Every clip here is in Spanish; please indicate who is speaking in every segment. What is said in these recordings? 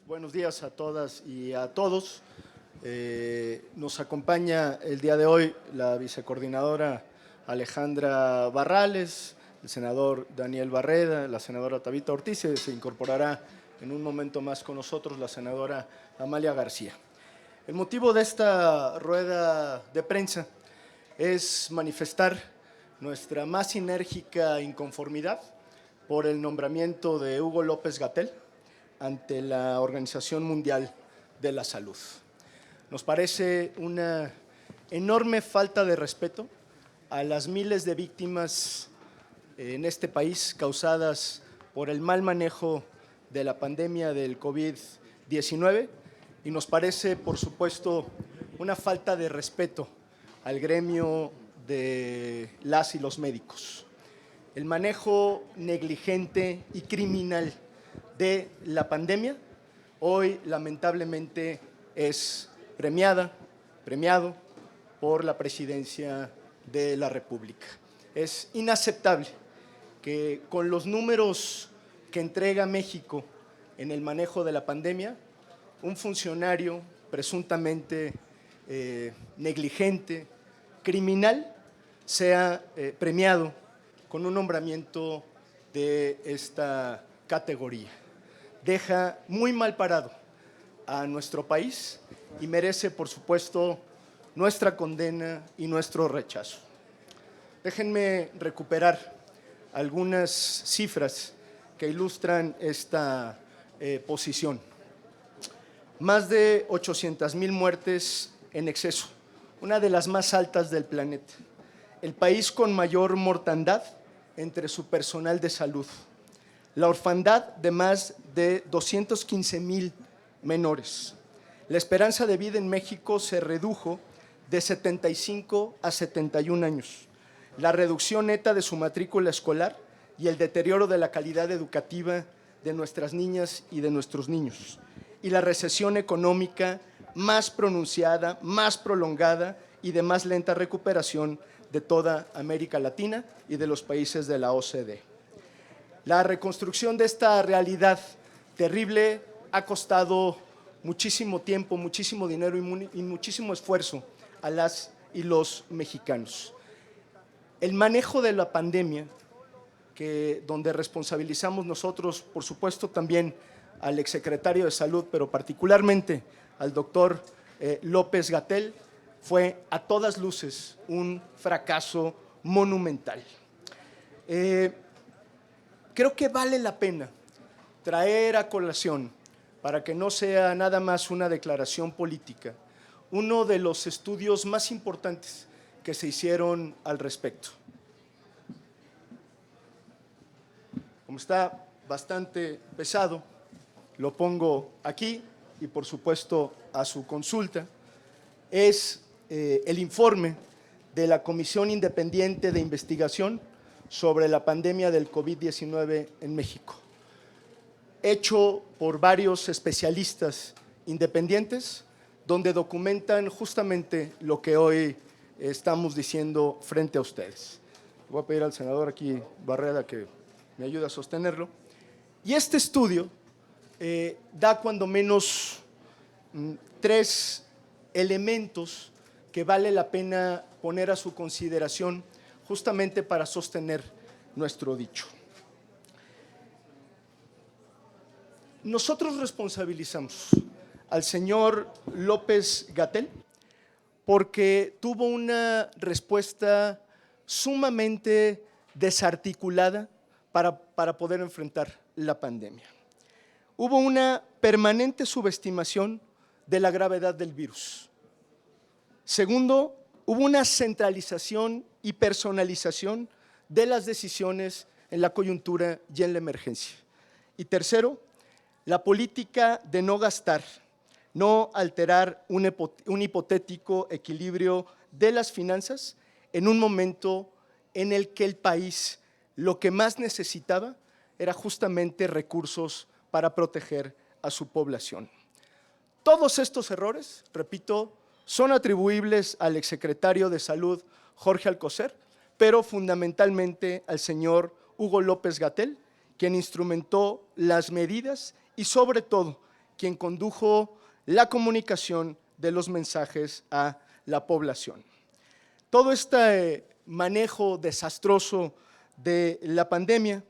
Speaker 1: Buenos días a todas y a todos. Nos acompaña el día de hoy la vicecoordinadora Alejandra Barrales, el senador Daniel Barreda, la senadora Tabita Ortiz, y se incorporará en un momento más con nosotros la senadora Amalia García. El motivo de esta rueda de prensa es manifestar nuestra más enérgica inconformidad por el nombramiento de Hugo López-Gatell ante la Organización Mundial de la Salud. Nos parece una enorme falta de respeto a las miles de víctimas en este país causadas por el mal manejo de la pandemia del COVID-19 y nos parece, por supuesto, una falta de respeto al gremio de las y los médicos. El manejo negligente y criminal de la pandemia hoy lamentablemente es premiado por la Presidencia de la República. Es inaceptable que con los números que entrega México en el manejo de la pandemia, un funcionario presuntamente negligente, criminal, sea premiado con un nombramiento de esta categoría. Deja muy mal parado a nuestro país y merece, por supuesto, nuestra condena y nuestro rechazo. Déjenme recuperar algunas cifras que ilustran esta posición. Más de 800,000 muertes en exceso, una de las más altas del planeta. El país con mayor mortandad entre su personal de salud. La orfandad de más de 215,000 menores. La esperanza de vida en México se redujo de 75 a 71 años. La reducción neta de su matrícula escolar y el deterioro de la calidad educativa de nuestras niñas y de nuestros niños. Y la recesión económica más pronunciada, más prolongada y de más lenta recuperación de toda América Latina y de los países de la OCDE. La reconstrucción de esta realidad terrible ha costado muchísimo tiempo, muchísimo dinero y muchísimo esfuerzo a las y los mexicanos. El manejo de la pandemia, donde responsabilizamos nosotros, por supuesto, también al exsecretario de Salud, pero particularmente al doctor López-Gatell, fue a todas luces un fracaso monumental. Creo que vale la pena traer a colación, para que no sea nada más una declaración política, uno de los estudios más importantes que se hicieron al respecto. Como está bastante pesado, lo pongo aquí y por supuesto a su consulta, es el informe de la Comisión Independiente de Investigación sobre la pandemia del COVID-19 en México, hecho por varios especialistas independientes, donde documentan justamente lo que hoy estamos diciendo frente a ustedes. Voy a pedir al senador aquí, Barreda, que me ayude a sostenerlo. Y este estudio da cuando menos 3 elementos que vale la pena poner a su consideración justamente para sostener nuestro dicho. Nosotros responsabilizamos al señor López-Gatell porque tuvo una respuesta sumamente desarticulada para poder enfrentar la pandemia. Hubo una permanente subestimación de la gravedad del virus. Segundo, hubo una centralización y personalización de las decisiones en la coyuntura y en la emergencia. Y tercero, la política de no gastar, no alterar un hipotético equilibrio de las finanzas en un momento en el que el país lo que más necesitaba era justamente recursos para proteger a su población. Todos estos errores, repito, son atribuibles al exsecretario de Salud, Jorge Alcocer, pero fundamentalmente al señor Hugo López-Gatell, quien instrumentó las medidas y sobre todo quien condujo la comunicación de los mensajes a la población. Todo este manejo desastroso de la pandemia,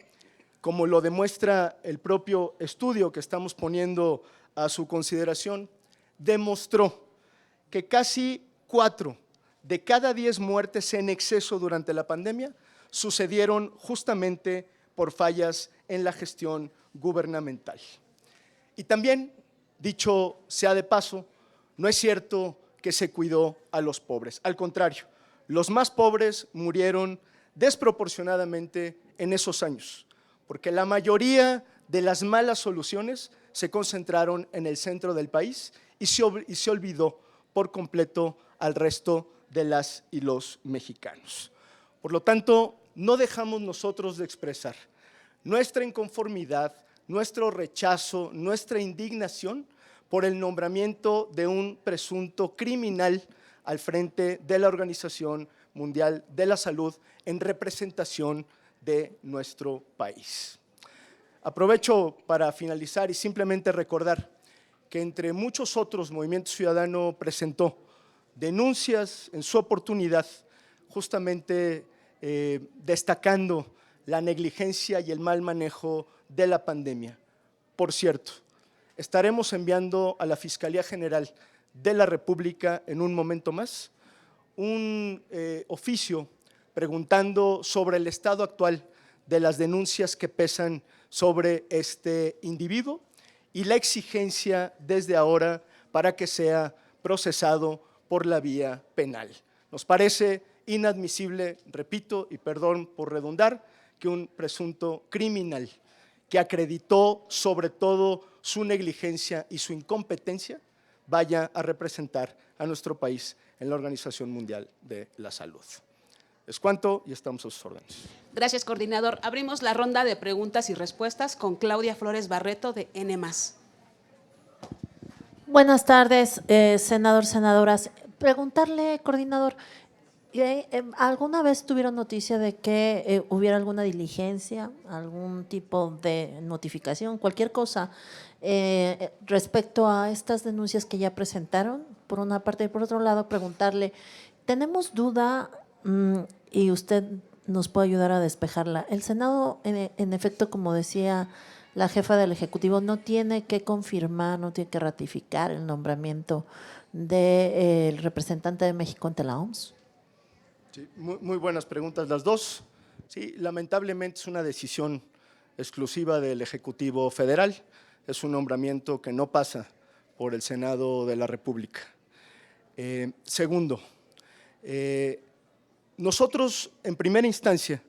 Speaker 1: como lo demuestra el propio estudio que estamos poniendo a su consideración, demostró que casi 4 de cada 10 muertes en exceso durante la pandemia sucedieron justamente por fallas en la gestión gubernamental. Y también, dicho sea de paso, no es cierto que se cuidó a los pobres. Al contrario, los más pobres murieron desproporcionadamente en esos años, porque la mayoría de las malas soluciones se concentraron en el centro del país y se olvidó por completo al resto de las y los mexicanos. Por lo tanto, no dejamos nosotros de expresar nuestra inconformidad, nuestro rechazo, nuestra indignación por el nombramiento de un presunto criminal al frente de la Organización Mundial de la Salud en representación de nuestro país. Aprovecho para finalizar y simplemente recordar que entre muchos otros Movimiento Ciudadano presentó denuncias en su oportunidad, justamente destacando la negligencia y el mal manejo de la pandemia. Por cierto, estaremos enviando a la Fiscalía General de la República en un momento más un oficio preguntando sobre el estado actual de las denuncias que pesan sobre este individuo y la exigencia desde ahora para que sea procesado por la vía penal. Nos parece inadmisible, repito, y perdón por redundar, que un presunto criminal que acreditó sobre todo su negligencia y su incompetencia vaya a representar a nuestro país en la Organización Mundial de la Salud. Es cuanto y estamos a sus órdenes.
Speaker 2: Gracias, coordinador. Abrimos la ronda de preguntas y respuestas con Claudia Flores Barreto de N+.
Speaker 3: Buenas tardes, senador, senadoras. Preguntarle, coordinador, ¿alguna vez tuvieron noticia de que hubiera alguna diligencia, algún tipo de notificación, cualquier cosa respecto a estas denuncias que ya presentaron? Por una parte, y por otro lado, preguntarle, tenemos duda y usted nos puede ayudar a despejarla. El Senado, en efecto, como decía la jefa del Ejecutivo, no tiene que confirmar, no tiene que ratificar el nombramiento del representante de México ante la OMS.
Speaker 1: Sí, muy buenas preguntas las dos. Sí, lamentablemente es una decisión exclusiva del Ejecutivo Federal. Es un nombramiento que no pasa por el Senado de la República. Segundo, nosotros en primera instancia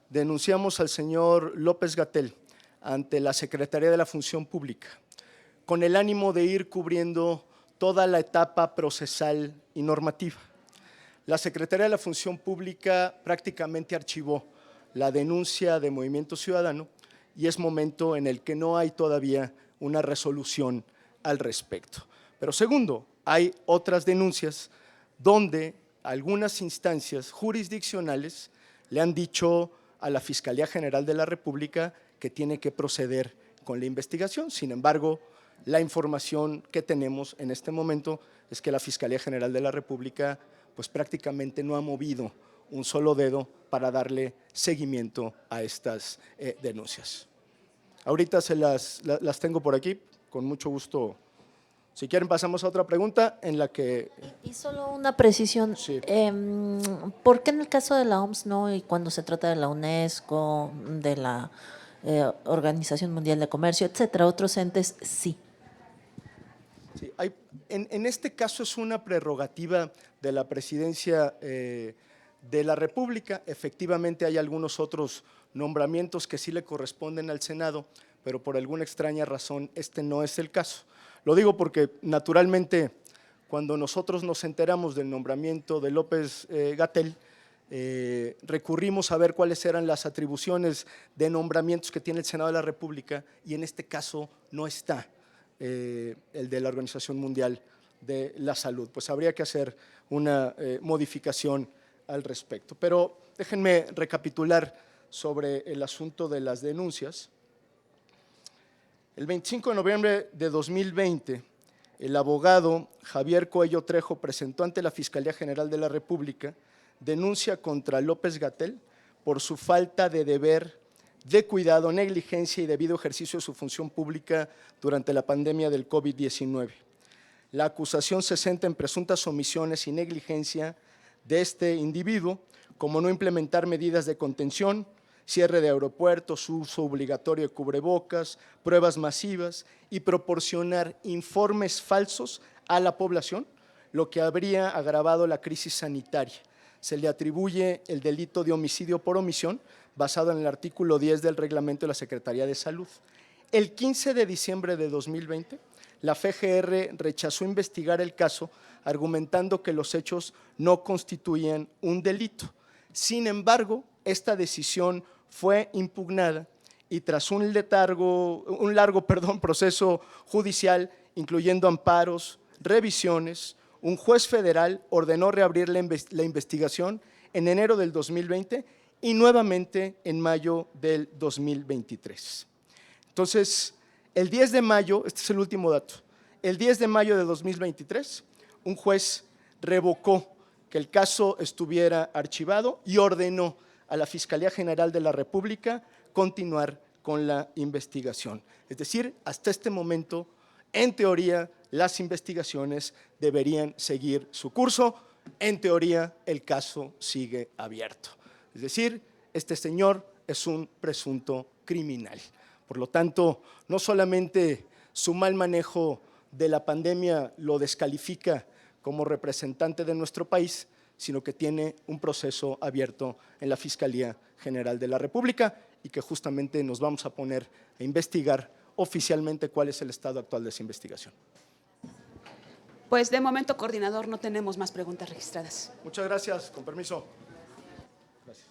Speaker 1: denunciamos al señor López-Gatell ante la Secretaría de la Función Pública con el ánimo de ir cubriendo toda la etapa procesal y normativa. La Secretaría de la Función Pública prácticamente archivó la denuncia de Movimiento Ciudadano y es momento en el que no hay todavía una resolución al respecto. Pero segundo, hay otras denuncias donde algunas instancias jurisdiccionales le han dicho a la Fiscalía General de la República que tiene que proceder con la investigación. Sin embargo, la información que tenemos en este momento es que la Fiscalía General de la República pues prácticamente no ha movido un solo dedo para darle seguimiento a estas denuncias. Ahorita las tengo por aquí, con mucho gusto. Si quieren pasamos a otra pregunta en la que…
Speaker 3: Y solo una precisión,
Speaker 1: Sí.
Speaker 3: ¿Por qué en el caso de la OMS no y cuando se trata de la UNESCO, de la Organización Mundial de Comercio, etcétera, otros entes, sí?
Speaker 1: Sí, en este caso es una prerrogativa de la Presidencia de la República. Efectivamente hay algunos otros nombramientos que sí le corresponden al Senado, pero por alguna extraña razón este no es el caso. Lo digo porque naturalmente cuando nosotros nos enteramos del nombramiento de López-Gatell, recurrimos a ver cuáles eran las atribuciones de nombramientos que tiene el Senado de la República y en este caso no está el de la Organización Mundial de la Salud. Pues habría que hacer una modificación al respecto. Pero déjenme recapitular sobre el asunto de las denuncias. El 25 de noviembre de 2020, el abogado Javier Coello Trejo presentó ante la Fiscalía General de la República denuncia contra López-Gatell por su falta de deber de cuidado, negligencia y debido ejercicio de su función pública durante la pandemia del COVID-19. La acusación se centra en presuntas omisiones y negligencia de este individuo, como no implementar medidas de contención, cierre de aeropuertos, uso obligatorio de cubrebocas, pruebas masivas y proporcionar informes falsos a la población, lo que habría agravado la crisis sanitaria. Se le atribuye el delito de homicidio por omisión, basado en el artículo 10 del reglamento de la Secretaría de Salud. El 15 de diciembre de 2020, la FGR rechazó investigar el caso, argumentando que los hechos no constituían un delito. Sin embargo, esta decisión fue impugnada y tras un largo proceso judicial, incluyendo amparos, revisiones, un juez federal ordenó reabrir la investigación en enero del 2020 y nuevamente en mayo del 2023. Entonces, el 10 de mayo, este es el último dato, el 10 de mayo de 2023, un juez revocó que el caso estuviera archivado y ordenó a la Fiscalía General de la República continuar con la investigación. Es decir, hasta este momento, en teoría, las investigaciones deberían seguir su curso. En teoría, el caso sigue abierto. Es decir, este señor es un presunto criminal. Por lo tanto, no solamente su mal manejo de la pandemia lo descalifica como representante de nuestro país, sino que tiene un proceso abierto en la Fiscalía General de la República y que justamente nos vamos a poner a investigar oficialmente cuál es el estado actual de esa investigación.
Speaker 2: Pues de momento, coordinador, no tenemos más preguntas registradas.
Speaker 1: Muchas gracias, con permiso. Gracias.